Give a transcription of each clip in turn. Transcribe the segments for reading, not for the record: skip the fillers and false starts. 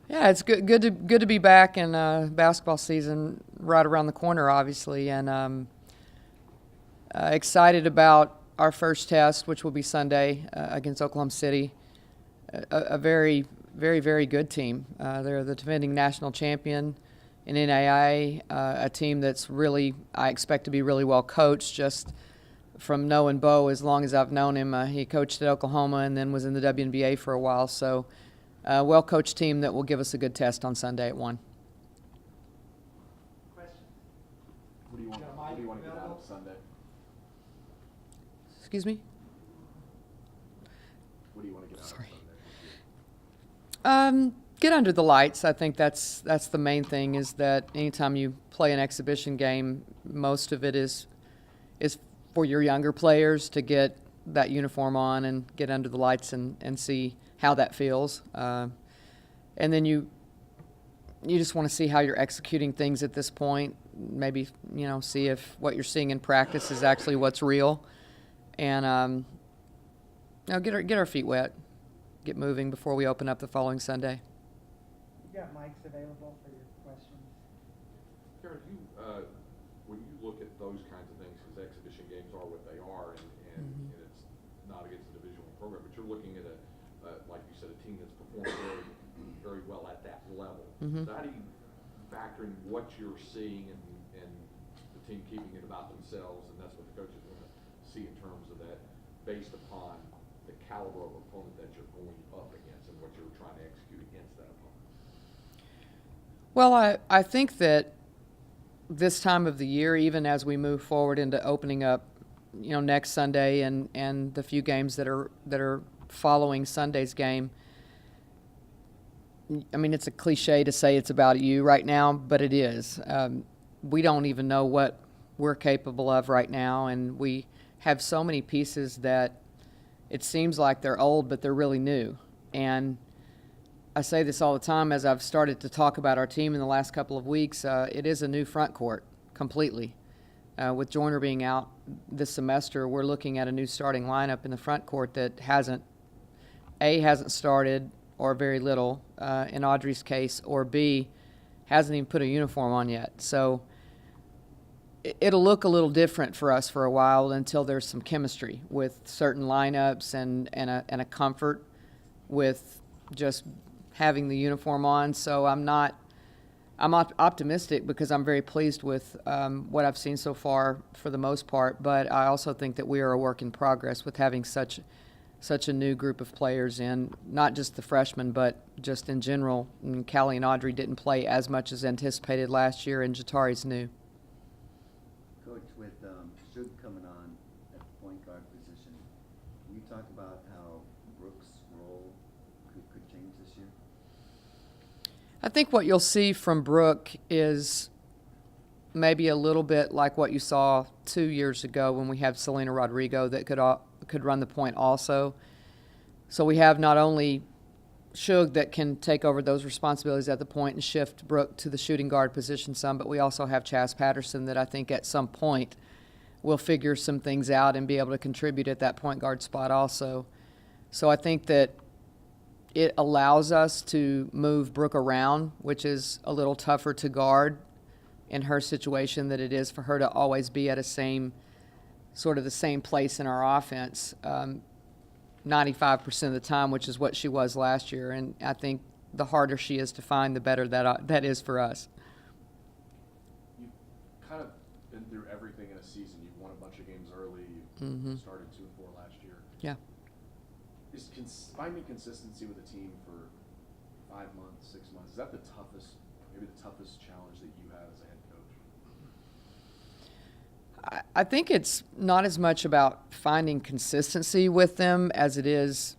Yeah, it's good to be back, in basketball season right around the corner, obviously, and excited about our first test, which will be Sunday against Oklahoma City. A very, very, very good team. They're the defending national champion in NAIA, a team that's really, I expect to be really well coached, just from knowing Bo as long as I've known him. He coached at Oklahoma and then was in the WNBA for a while, so well-coached team that will give us a good test on Sunday at 1. Question? What do you want to get out of Sunday? Excuse me? What do you want to get out Sorry. of Sunday? Get under the lights. I think that's the main thing, is that anytime you play an exhibition game, most of it is for your younger players to get that uniform on and get under the lights and see how that feels. And then you just want to see how you're executing things at this point. Maybe, see if what you're seeing in practice is actually what's real. And get our feet wet, get moving before we open up the following Sunday. You got mics available for your questions. Karen, when you look at those kinds of things, because exhibition games are what they are, and it's not against a Division I program, but you're looking at like you said, a team that's performed very, very well at that level. Mm-hmm. So how do you factor in what you're seeing and the team keeping it about themselves, and that's what the coaches want to see in terms of that, based upon the caliber of opponent that you're going up against and what you're trying to execute against that opponent? Well, I think that this time of the year, even as we move forward into opening up, next Sunday and the few games that are following Sunday's game, I mean, it's a cliche to say it's about you right now, but it is. We don't even know what we're capable of right now, and we have so many pieces that it seems like they're old, but they're really new. And I say this all the time as I've started to talk about our team in the last couple of weeks. It is a new front court completely. With Joyner being out this semester, we're looking at a new starting lineup in the front court that hasn't started, or very little in Audrey's case, or B, hasn't even put a uniform on yet. So it'll look a little different for us for a while until there's some chemistry with certain lineups and a comfort with just having the uniform on. So I'm optimistic because I'm very pleased with what I've seen so far for the most part, but I also think that we are a work in progress with having such a new group of players in, not just the freshmen, but just in general. And Callie and Audrey didn't play as much as anticipated last year, and Jatari's new. Coach, with Shug coming on at the point guard position, can you talk about how Brooks' role could change this year? I think what you'll see from Brooke is maybe a little bit like what you saw 2 years ago when we had Selena Rodrigo that could run the point also. So we have not only Shug that can take over those responsibilities at the point and shift Brooke to the shooting guard position some, but we also have Chaz Patterson that I think at some point will figure some things out and be able to contribute at that point guard spot also. So I think that it allows us to move Brooke around, which is a little tougher to guard in her situation than it is for her to always be at the same place in our offense 95% of the time, which is what she was last year. And I think the harder she is to find, the better that is for us. You've kind of been through everything in a season. You've won a bunch of games early. You started 2-4 last year. Yeah. Finding consistency with a team for 5 months, 6 months, is that maybe the toughest challenge that you have as a head coach? I think it's not as much about finding consistency with them as it is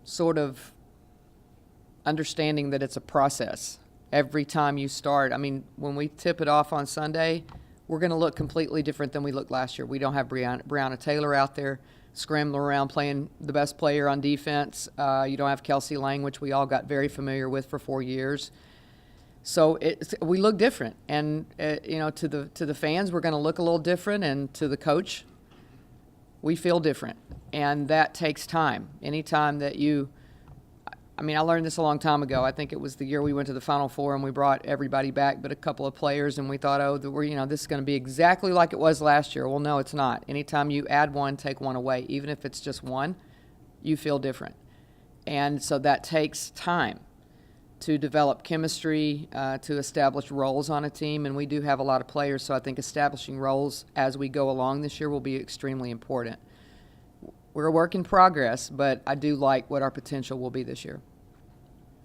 sort of understanding that it's a process. Every time you start, I mean, when we tip it off on Sunday, we're going to look completely different than we looked last year. We don't have Breonna Taylor out there scrambling around playing the best player on defense. You don't have Kelsey Lang, which we all got very familiar with for 4 years. So we look different, and to the fans, we're going to look a little different, and to the coach, we feel different, and that takes time. Anytime that I mean, I learned this a long time ago. I think it was the year we went to the Final Four and we brought everybody back but a couple of players, and we thought, oh, this is going to be exactly like it was last year. Well, no, it's not. Anytime you add one, take one away, even if it's just one, you feel different. And so that takes time to develop chemistry, to establish roles on a team, and we do have a lot of players, so I think establishing roles as we go along this year will be extremely important. We're a work in progress, but I do like what our potential will be this year.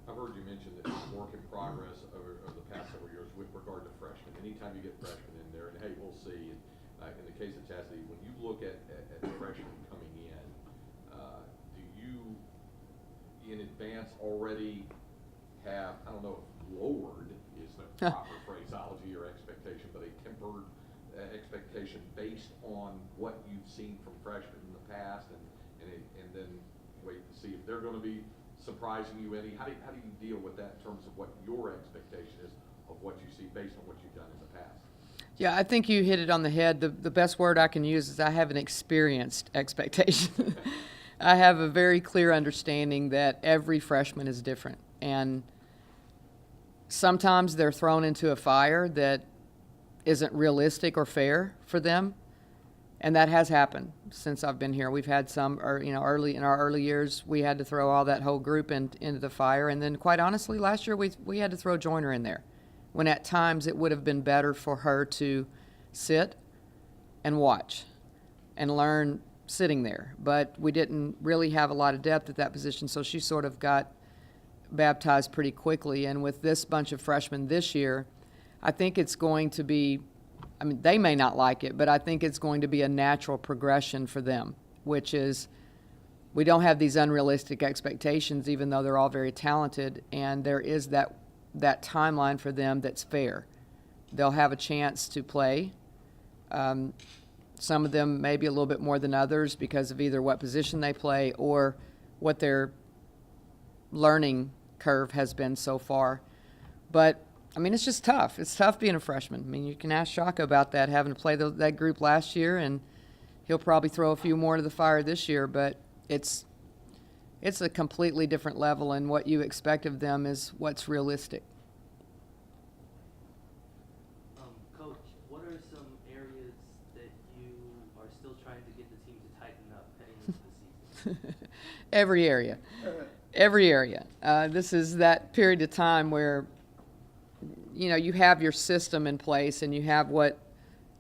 I've heard you mention that it's a work in progress over the past several years with regard to freshmen. Anytime you get freshmen in there, and hey, we'll see. In the case of Chastity, when you look at freshmen coming in, do you, in advance, already have, I don't know if lowered is the proper phraseology or expectation, but a tempered expectation based on what you've seen from freshmen in the past, and then wait to see if they're going to be surprising you any? How do you deal with that in terms of what your expectation is of what you see based on what you've done in the past? Yeah, I think you hit it on the head. The best word I can use is I have an experienced expectation. I have a very clear understanding that every freshman is different, and sometimes they're thrown into a fire that isn't realistic or fair for them, and that has happened since I've been here. We've had some, early in our early years, we had to throw all that whole group into the fire, and then quite honestly, last year we had to throw Joyner in there, when at times it would have been better for her to sit and watch and learn sitting there, but we didn't really have a lot of depth at that position, so she sort of got baptized pretty quickly. And with this bunch of freshmen this year, I think it's going to be, I mean, they may not like it, but I think it's going to be a natural progression for them, which is we don't have these unrealistic expectations, even though they're all very talented, and there is that timeline for them that's fair. They'll have a chance to play. Some of them maybe a little bit more than others because of either what position they play or what their learning curve has been so far. But I mean, it's just tough. It's tough being a freshman. I mean, you can ask Shaka about that, having to play that group last year, and he'll probably throw a few more to the fire this year. But it's a completely different level, and what you expect of them is what's realistic. Coach, what are some areas that you are still trying to get the team to tighten up heading into the season? Every area. Every area. This is that period of time where, you have your system in place and you have what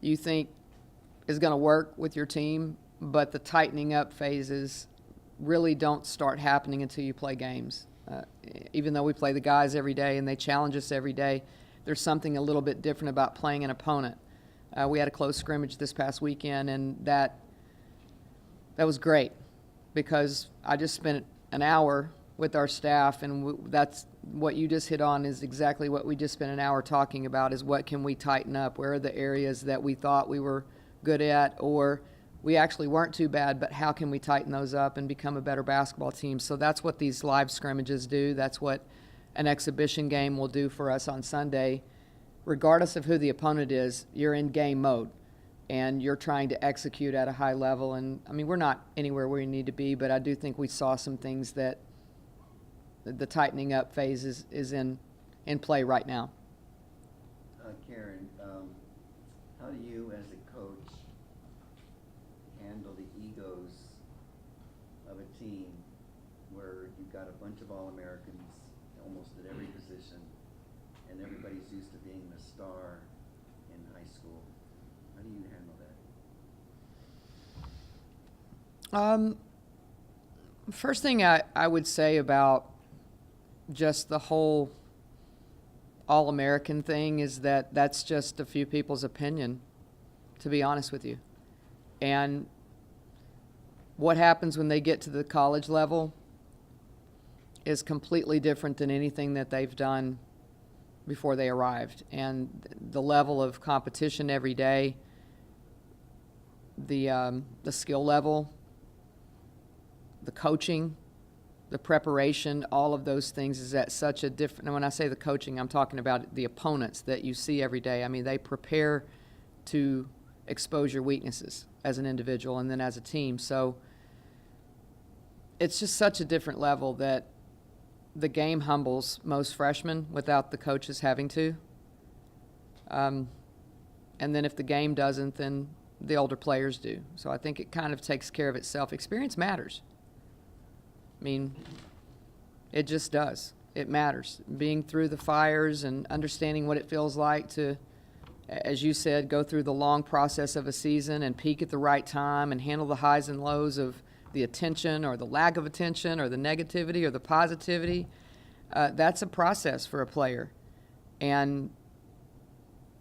you think is going to work with your team, but the tightening up phases really don't start happening until you play games. Even though we play the guys every day and they challenge us every day, there's something a little bit different about playing an opponent. We had a close scrimmage this past weekend, and that was great because I just spent an hour with our staff, and that's what you just hit on is exactly what we just spent an hour talking about, is what can we tighten up? Where are the areas that we thought we were good at or we actually weren't too bad, but how can we tighten those up and become a better basketball team? So that's what these live scrimmages do. That's what an exhibition game will do for us on Sunday. Regardless of who the opponent is, you're in game mode and you're trying to execute at a high level. And I mean, we're not anywhere where we need to be, but I do think we saw some things that the tightening up phase is in play right now. Karen, how do you as a coach handle the egos of a team where you've got a bunch of All-Americans almost at every position and everybody's used to being the star in high school? How do you handle that? First thing I would say about just the whole All-American thing is that's just a few people's opinion, to be honest with you. And what happens when they get to the college level is completely different than anything that they've done before they arrived. And the level of competition every day, the skill level, the coaching, the preparation, all of those things is at such a different, and when I say the coaching, I'm talking about the opponents that you see every day. I mean, they prepare to expose your weaknesses as an individual and then as a team. So it's just such a different level that the game humbles most freshmen without the coaches having to. And then if the game doesn't, then the older players do. So I think it kind of takes care of itself. Experience matters. I mean, it just does. It matters. Being through the fires and understanding what it feels like to, as you said, go through the long process of a season and peak at the right time and handle the highs and lows of the attention or the lack of attention or the negativity or the positivity. That's a process for a player. And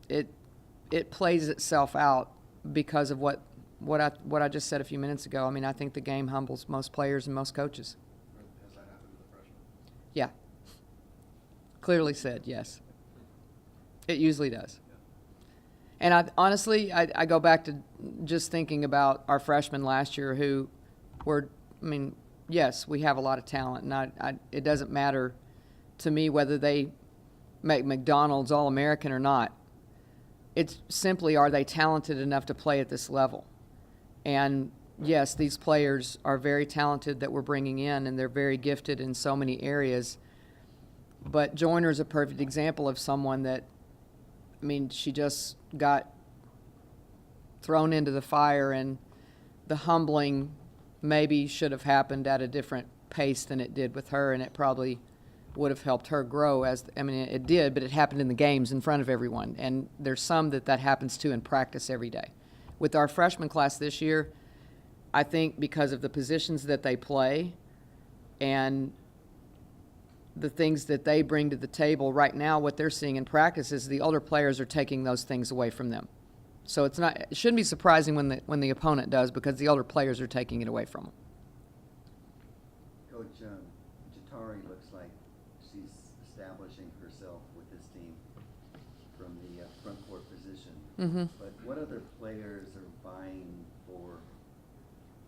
it plays itself out because of what I just said a few minutes ago. I mean, I think the game humbles most players and most coaches. Has that happened to the freshmen? Yeah. Clearly said, yes. It usually does. And I go back to just thinking about our freshmen last year who were, I mean, yes, we have a lot of talent, and it doesn't matter to me whether they make McDonald's All-American or not. It's simply, are they talented enough to play at this level? And yes, these players are very talented that we're bringing in, and they're very gifted in so many areas. But Joyner is a perfect example of someone that, I mean, she just got thrown into the fire, and the humbling maybe should have happened at a different pace than it did with her, and it probably would have helped her grow it did, but it happened in the games in front of everyone. And there's some that happens to in practice every day. With our freshman class this year, I think because of the positions that they play and the things that they bring to the table right now, what they're seeing in practice is the older players are taking those things away from them. So it shouldn't be surprising when the opponent does, because the older players are taking it away from them. Coach, Jatari looks like she's establishing herself with this team from the front court position. Mm-hmm. But what other players are vying for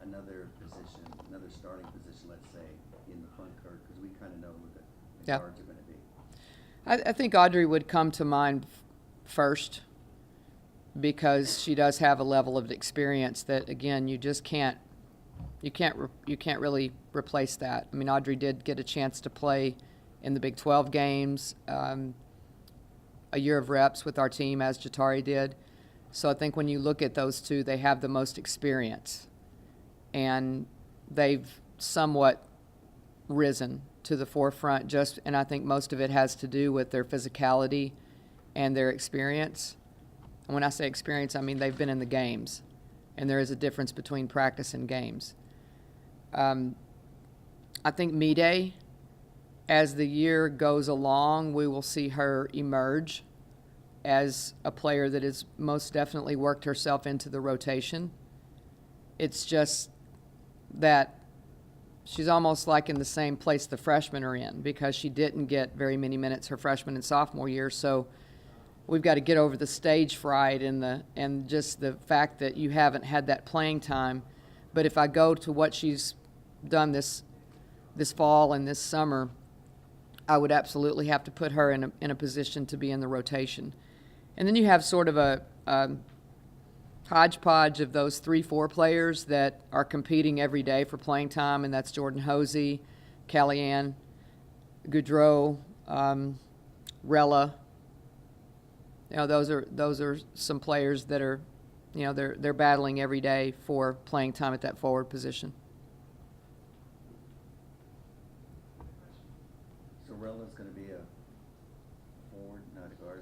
another position, another starting position, let's say, in the front court? Because we kind of know who the Yeah. guards are going to be. I think Audrey would come to mind first, because she does have a level of experience that, again, you can't really replace that. I mean, Audrey did get a chance to play in the Big 12 games, a year of reps with our team, as Jatari did. So I think when you look at those two, they have the most experience, and they've somewhat risen to the forefront and I think most of it has to do with their physicality and their experience. And when I say experience, I mean they've been in the games, and there is a difference between practice and games. I think Mide, as the year goes along, we will see her emerge as a player that has most definitely worked herself into the rotation. It's just that she's almost like in the same place the freshmen are in, because she didn't get very many minutes her freshman and sophomore year. So we've got to get over the stage fright and just the fact that you haven't had that playing time. But if I go to what she's done this fall and this summer, I would absolutely have to put her in a position to be in the rotation. And then you have sort of a hodgepodge of those 3-4 players that are competing every day for playing time, and that's Jordan Hosey, Kellyanne, Goudreau, Rella. You know, those are some players that are, you know, they're battling every day for playing time at that forward position. So Rella's going to be a forward, not a guard?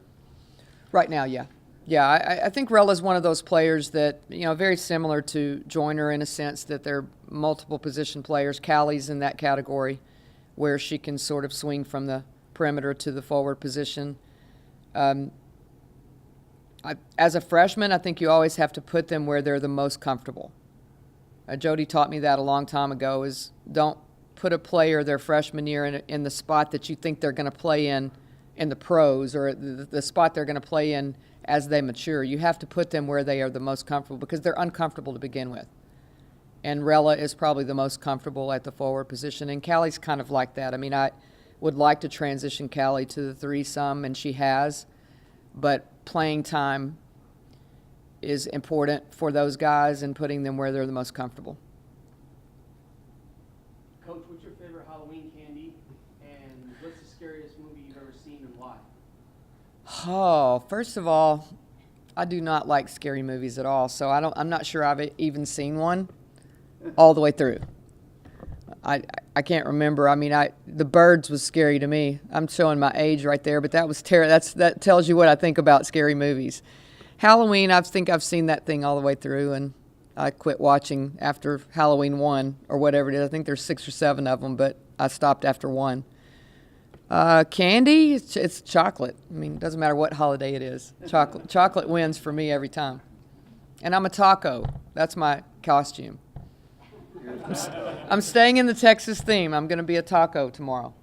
Right now, yeah. Yeah, I think Rella's one of those players that, you know, very similar to Joyner in a sense that they're multiple position players. Callie's in that category where she can sort of swing from the perimeter to the forward position. As a freshman, I think you always have to put them where they're the most comfortable. Jody taught me that a long time ago, is don't put a player their freshman year in the spot that you think they're going to play in the pros, or the spot they're going to play in as they mature. You have to put them where they are the most comfortable, because they're uncomfortable to begin with. And Rella is probably the most comfortable at the forward position, and Callie's kind of like that. I mean, I would like to transition Callie to the 3 some, and she has, but playing time is important for those guys and putting them where they're the most comfortable. Coach, what's your favorite Halloween candy? And what's the scariest movie you've ever seen and why? Oh, first of all, I do not like scary movies at all, so I'm not sure I've even seen one all the way through. I can't remember. I mean, The Birds was scary to me. I'm showing my age right there, but that was that tells you what I think about scary movies. Halloween, I think I've seen that thing all the way through, and I quit watching after Halloween 1 or whatever it is. I think there's 6 or 7 of them, but I stopped after 1. Candy, it's chocolate. I mean, it doesn't matter what holiday it is. Chocolate wins for me every time. And I'm a taco. That's my costume. I'm staying in the Texas theme. I'm going to be a taco tomorrow.